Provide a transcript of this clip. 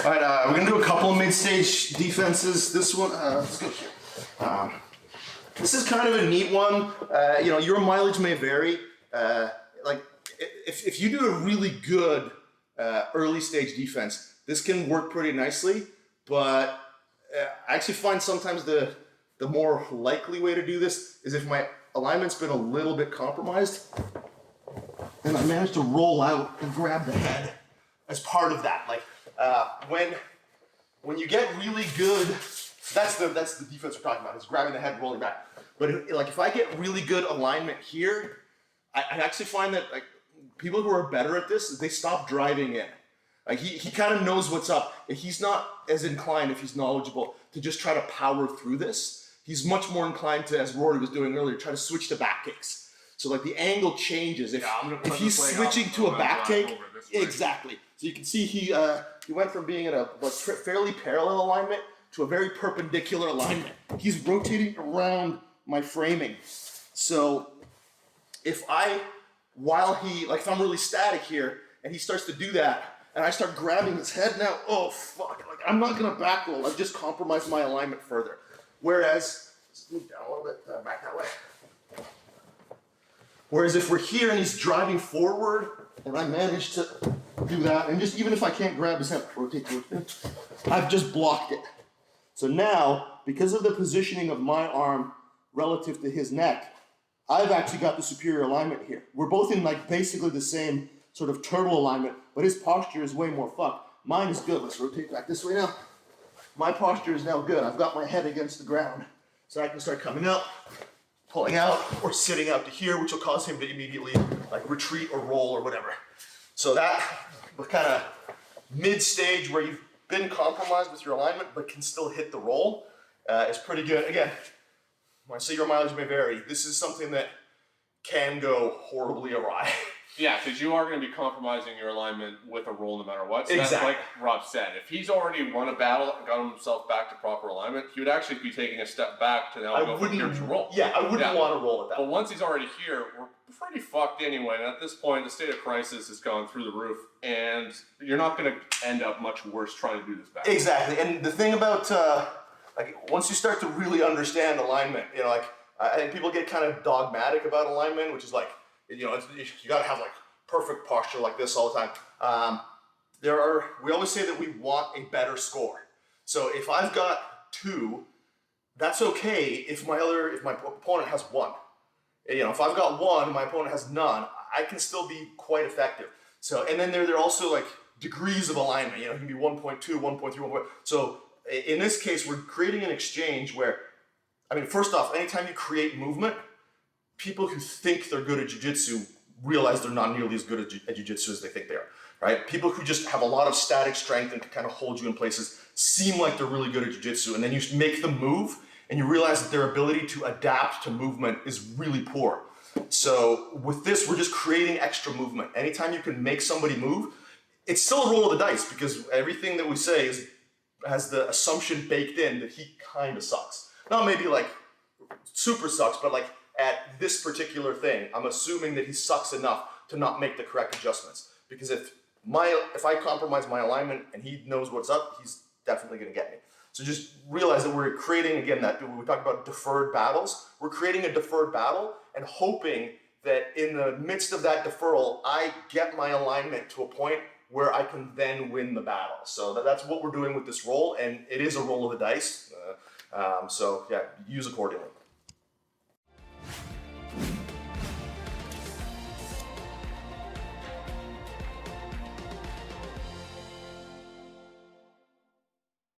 All right, we're gonna do a couple of mid-stage defenses. This one, let's go here. This is kind of a neat one. You know, your mileage may vary. Like, if you do a really good early stage defense, this can work pretty nicely. But I actually find sometimes the more likely way to do this is if my alignment's been a little bit compromised, and I manage to roll out and grab the head as part of that. Like when you get really good, that's the defense we're talking about, is grabbing the head, rolling back. But if I get really good alignment here, I actually find that like people who are better at this, they stop driving in. Like he kind of knows what's up. He's not as inclined, if he's knowledgeable, to just try to power through this. He's much more inclined to, as Rory was doing earlier, try to switch to back kicks. So like the angle changes. If he's switching to a back kick, exactly. So you can see he went from being at a fairly parallel alignment to a very perpendicular alignment. He's rotating around my framing. So if if I'm really static here and he starts to do that and I start grabbing his head now, oh fuck, like I'm not gonna back roll, I've just compromised my alignment further. Whereas, let's move down a little bit, back that way. Whereas if we're here and he's driving forward and I manage to do that, and just even if I can't grab his head, rotate towards him, I've just blocked it. So now, because of the positioning of my arm relative to his neck, I've actually got the superior alignment here. We're both in like basically the same sort of turtle alignment, but his posture is way more fucked. Mine is good. Let's rotate back this way now. My posture is now good. I've got my head against the ground. So I can start coming up, pulling out, or sitting out to here, which will cause him to immediately like retreat or roll or whatever. So that kind of mid-stage where you've been compromised with your alignment but can still hit the roll is pretty good. Again, when I say your mileage may vary, this is something that can go horribly awry. Yeah, because you are going to be compromising your alignment with a roll no matter what. So exactly. That's like Rob said. If he's already won a battle and got himself back to proper alignment, he would actually be taking a step back to now go from here to roll. Yeah, I wouldn't want to roll at that. But once he's already here, we're pretty fucked anyway. And at this point, the state of crisis has gone through the roof, and you're not going to end up much worse trying to do this back. Exactly. And the thing about like once you start to really understand alignment, you know, like I think people get kind of dogmatic about alignment, which is like, you know, you got to have like perfect posture like this all the time. We always say that we want a better score. So if I've got 2, that's okay if my opponent has 1. You know, if I've got 1 and my opponent has none, I can still be quite effective. So, and then there are also like degrees of alignment. You know, it can be 1.2, 1.3, 1.4. So in this case, we're creating an exchange where, I mean, first off, anytime you create movement, people who think they're good at jiu-jitsu realize they're not nearly as good at jiu-jitsu as they think they are, right? People who just have a lot of static strength and can kind of hold you in places seem like they're really good at jiu-jitsu, and then you make them move and you realize that their ability to adapt to movement is really poor. So with this, we're just creating extra movement. Anytime you can make somebody move, it's still a roll of the dice because everything that we say has the assumption baked in that he kind of sucks. Not maybe like super sucks, but like at this particular thing, I'm assuming that he sucks enough to not make the correct adjustments. Because if I compromise my alignment and he knows what's up, he's definitely going to get me. So just realize that we're creating, again, that we talk about deferred battles. We're creating a deferred battle and hoping that in the midst of that deferral, I get my alignment to a point where I can then win the battle. So that's what we're doing with this roll, and it is a roll of the dice. So yeah, use accordingly.